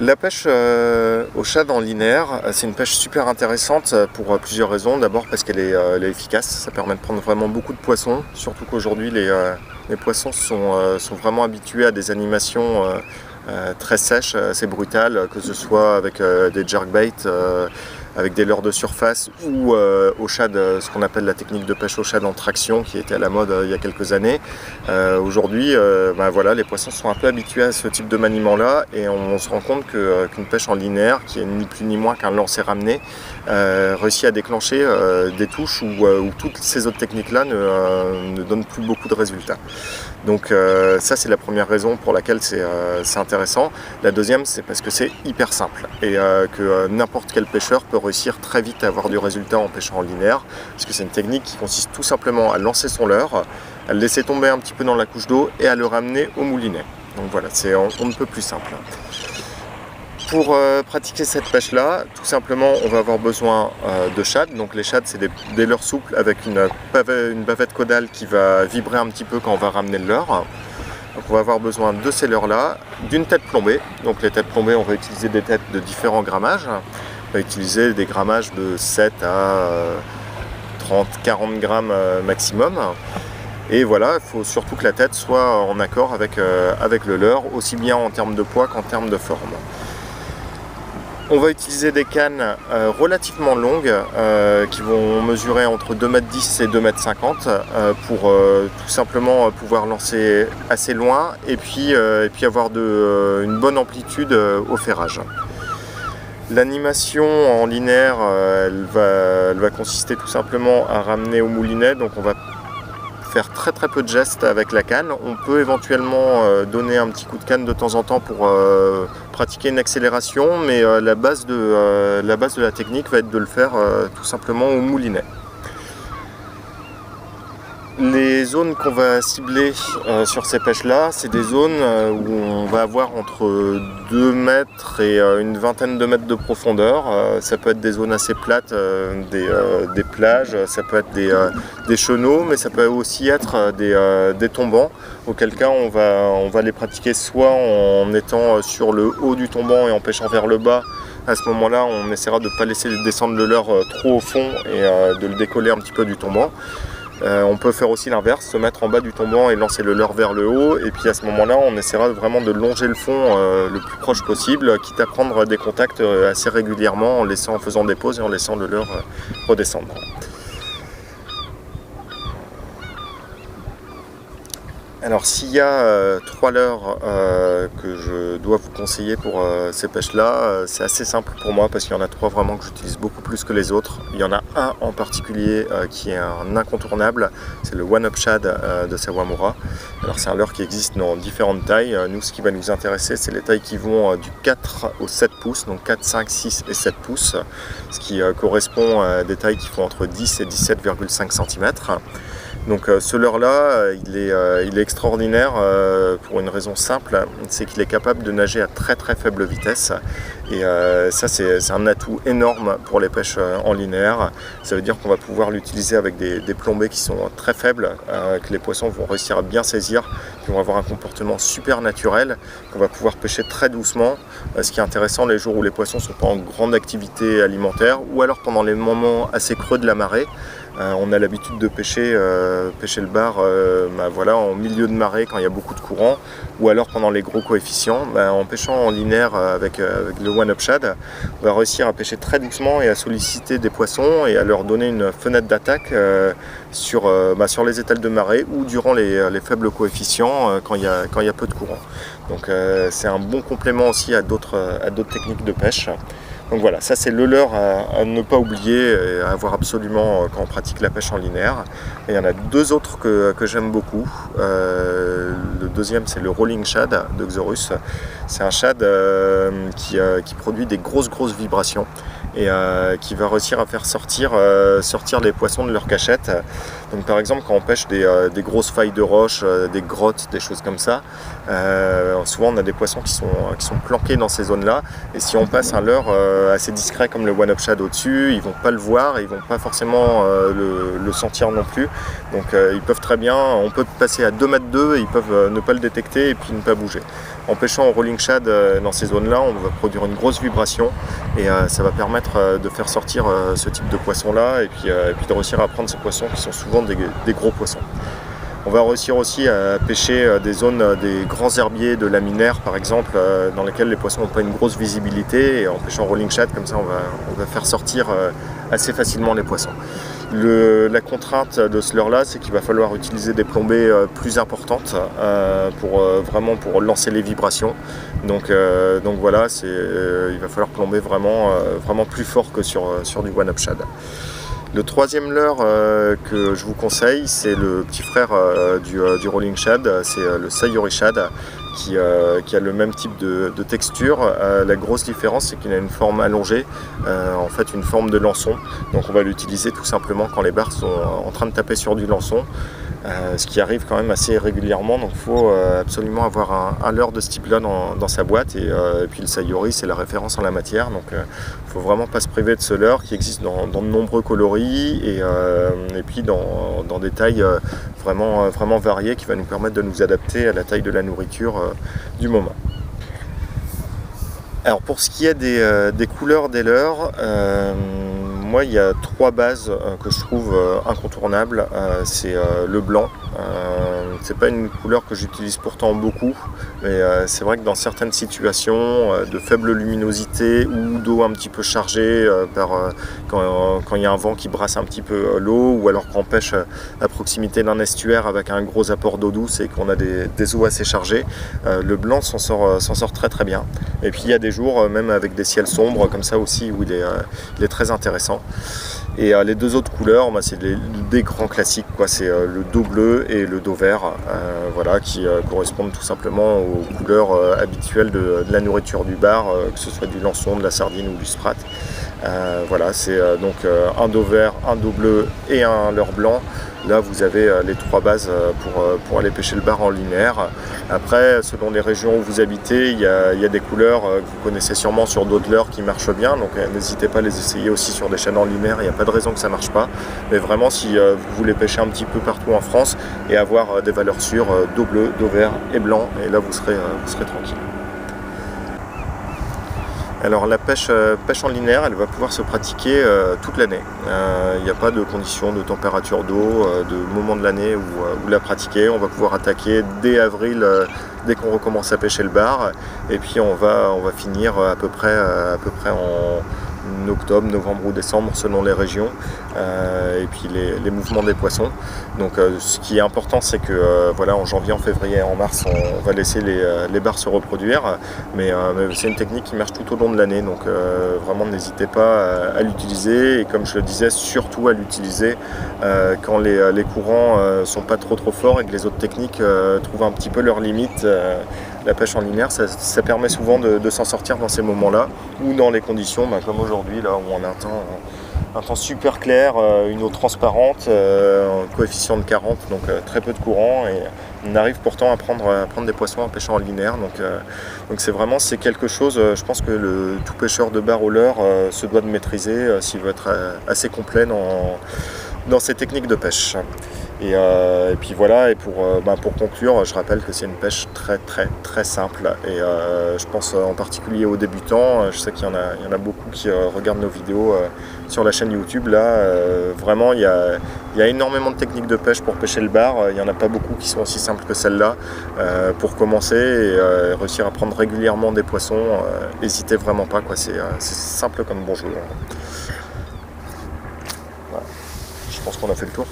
La pêche au shad en linéaire, c'est une pêche super intéressante pour plusieurs raisons. D'abord parce qu'elle est efficace, ça permet de prendre vraiment beaucoup de poissons, surtout qu'aujourd'hui les poissons sont vraiment habitués à des animations très sèches, assez brutales, que ce soit avec des jerkbaits, avec des leurres de surface ou au shad, ce qu'on appelle la technique de pêche au shad en traction qui était à la mode il y a quelques années. Aujourd'hui, voilà, les poissons sont un peu habitués à ce type de maniement là et on se rend compte qu'une pêche en linéaire, qui est ni plus ni moins qu'un lancer ramené, réussit à déclencher des touches où toutes ces autres techniques là ne donnent plus beaucoup de résultats. Donc ça, c'est la première raison pour laquelle c'est intéressant. La deuxième, c'est parce que c'est hyper simple et que n'importe quel pêcheur peut réussir très vite à avoir du résultat en pêchant en linéaire, parce que c'est une technique qui consiste tout simplement à lancer son leurre, à le laisser tomber un petit peu dans la couche d'eau et à le ramener au moulinet. Donc voilà, c'est on ne peut plus simple. Pour pratiquer cette pêche-là, tout simplement, on va avoir besoin de shad. Donc les shads, c'est des leurres souples avec une bavette caudale qui va vibrer un petit peu quand on va ramener le leurre. Donc on va avoir besoin de ces leurres-là, d'une tête plombée. Donc les têtes plombées, on va utiliser des têtes de différents grammages. On va utiliser des grammages de 7 à 30-40 grammes maximum. Et voilà, il faut surtout que la tête soit en accord avec le leurre, aussi bien en termes de poids qu'en termes de forme. On va utiliser des cannes relativement longues qui vont mesurer entre 2,10 m et 2,50 m pour tout simplement pouvoir lancer assez loin et puis avoir une bonne amplitude au ferrage. L'animation en linéaire, elle va consister tout simplement à ramener au moulinet, donc on va faire très peu de gestes avec la canne. On peut éventuellement donner un petit coup de canne de temps en temps pour pratiquer une accélération, mais la base de la technique va être de le faire tout simplement au moulinet. Les zones qu'on va cibler sur ces pêches-là, c'est des zones où on va avoir entre 2 mètres et une vingtaine de mètres de profondeur. Ça peut être des zones assez plates, des plages, ça peut être des chenaux, mais ça peut aussi être des tombants, auquel cas on va les pratiquer soit en étant sur le haut du tombant et en pêchant vers le bas. À ce moment-là, on essaiera de ne pas laisser descendre le leurre trop au fond et de le décoller un petit peu du tombant. On peut faire aussi l'inverse, se mettre en bas du tombant et lancer le leurre vers le haut, et puis à ce moment là on essaiera vraiment de longer le fond le plus proche possible, quitte à prendre des contacts assez régulièrement en faisant des pauses et en laissant le leurre redescendre. Alors s'il y a 3 leurres que je dois vous conseiller pour ces pêches-là, c'est assez simple pour moi parce qu'il y en a 3 vraiment que j'utilise beaucoup plus que les autres. Il y en a un en particulier qui est un incontournable, c'est le One Up Shad de Sawamura. Alors c'est un leurre qui existe dans différentes tailles. Nous, ce qui va nous intéresser, c'est les tailles qui vont du 4 au 7 pouces, donc 4, 5, 6 et 7 pouces, ce qui correspond à des tailles qui font entre 10 et 17,5 cm. Donc ce leurre-là, il est extraordinaire pour une raison simple, c'est qu'il est capable de nager à très faible vitesse. Et ça, c'est un atout énorme pour les pêches en linéaire. Ça veut dire qu'on va pouvoir l'utiliser avec des plombées qui sont très faibles, que les poissons vont réussir à bien saisir, qui vont avoir un comportement super naturel, qu'on va pouvoir pêcher très doucement. Ce qui est intéressant les jours où les poissons ne sont pas en grande activité alimentaire, ou alors pendant les moments assez creux de la marée. On a l'habitude de pêcher le bar voilà, en milieu de marée quand il y a beaucoup de courant, ou alors pendant les gros coefficients. En pêchant en linéaire avec le One Up Shad, on va réussir à pêcher très doucement et à solliciter des poissons et à leur donner une fenêtre d'attaque sur les étals de marée ou durant les faibles coefficients quand il y a peu de courant. Donc c'est un bon complément aussi à d'autres techniques de pêche. Donc voilà, ça c'est le leurre à ne pas oublier et à avoir absolument quand on pratique la pêche en linéaire. Et il y en a 2 autres que j'aime beaucoup. Le deuxième, c'est le Rolling Shad de Xorus. C'est un shad qui produit des grosses vibrations et qui va réussir à faire sortir les poissons de leur cachette. Donc par exemple, quand on pêche des grosses failles de roche, des grottes, des choses comme ça, souvent on a des poissons qui sont planqués dans ces zones-là, et si on passe un leurre assez discret comme le One Up Shad au-dessus, ils vont pas le voir, ils vont pas forcément le sentir non plus. Donc ils peuvent très bien, on peut passer à 2,2 m et ils peuvent ne pas le détecter et puis ne pas bouger. En pêchant en rolling shad dans ces zones-là, on va produire une grosse vibration et ça va permettre de faire sortir ce type de poisson-là et puis de réussir à prendre ces poissons qui sont souvent des gros poissons. On va réussir aussi à pêcher des zones, des grands herbiers de laminaires par exemple, dans lesquels les poissons n'ont pas une grosse visibilité, et en pêchant rolling shad comme ça on va faire sortir assez facilement les poissons. La contrainte de ce leurre-là, c'est qu'il va falloir utiliser des plombées plus importantes vraiment pour lancer les vibrations. Donc voilà, il va falloir plomber vraiment plus fort que sur du one-up shad. Le troisième leurre que je vous conseille, c'est le petit frère du rolling shad, c'est le Sayuri shad qui a le même type de texture. La grosse différence, c'est qu'il a une forme allongée, en fait une forme de lançon. Donc on va l'utiliser tout simplement quand les barres sont en train de taper sur du lançon. Ce qui arrive quand même assez régulièrement, donc il faut absolument avoir un leurre de ce type là dans sa boîte, et puis le Sayuri c'est la référence en la matière, donc il ne faut vraiment pas se priver de ce leurre qui existe dans de nombreux coloris et puis dans des tailles vraiment variées qui va nous permettre de nous adapter à la taille de la nourriture du moment. Alors pour ce qui est des couleurs des leurres, moi il y a trois bases que je trouve incontournables. C'est le blanc. C'est pas une couleur que j'utilise pourtant beaucoup, mais c'est vrai que dans certaines situations de faible luminosité ou d'eau un petit peu chargée quand il y a un vent qui brasse un petit peu l'eau, ou alors qu'on pêche à proximité d'un estuaire avec un gros apport d'eau douce et qu'on a des eaux assez chargées, le blanc s'en sort très très bien. Et puis il y a des jours, même avec des ciels sombres comme ça aussi, où il est très intéressant. Et les deux autres couleurs, c'est des grands classiques, c'est le dos bleu et le dos vert, voilà, qui correspondent tout simplement aux couleurs habituelles de la nourriture du bar, que ce soit du lançon, de la sardine ou du sprat. Voilà, c'est donc un dos vert, un dos bleu et un leurre blanc. Là vous avez les trois bases pour aller pêcher le bar en linéaire. Après, selon les régions où vous habitez, il y a des couleurs que vous connaissez sûrement sur d'autres leurres qui marchent bien, donc n'hésitez pas à les essayer aussi sur des chaînes en linéaire, il n'y a pas de raison que ça ne marche pas. Mais vraiment, si vous voulez pêcher un petit peu partout en France et avoir des valeurs sûres, dos bleu, dos vert et blanc, et là vous serez tranquille. Alors la pêche en linéaire, elle va pouvoir se pratiquer toute l'année. Il n'y a pas de conditions de température d'eau, de moment de l'année où la pratiquer. On va pouvoir attaquer dès avril, dès qu'on recommence à pêcher le bar, et puis on va finir à peu près en octobre, novembre ou décembre selon les régions, et puis les mouvements des poissons. Donc ce qui est important, c'est que voilà, en janvier, en février et en mars, on va laisser les bars se reproduire, mais c'est une technique qui marche tout au long de l'année, donc vraiment n'hésitez pas à l'utiliser, et comme je le disais, surtout à l'utiliser quand les courants sont pas trop forts et que les autres techniques trouvent un petit peu leurs limites. La pêche en linéaire, ça permet souvent de s'en sortir dans ces moments-là, ou dans les conditions comme aujourd'hui, là où on a un temps super clair, une eau transparente, un coefficient de 40, donc très peu de courant, et on arrive pourtant à prendre des poissons en pêchant en linéaire. Donc c'est quelque chose, je pense que tout pêcheur de bar au leurre se doit de maîtriser s'il veut être assez complet dans ces techniques de pêche. Et puis voilà, et pour conclure, je rappelle que c'est une pêche très très très simple, et je pense en particulier aux débutants. Je sais qu'il y en a beaucoup qui regardent nos vidéos sur la chaîne YouTube. Là, vraiment, il y a énormément de techniques de pêche pour pêcher le bar. Il n'y en a pas beaucoup qui sont aussi simples que celle-là. Pour commencer et réussir à prendre régulièrement des poissons, n'hésitez vraiment pas, c'est simple comme bonjour. Voilà. Je pense qu'on a fait le tour.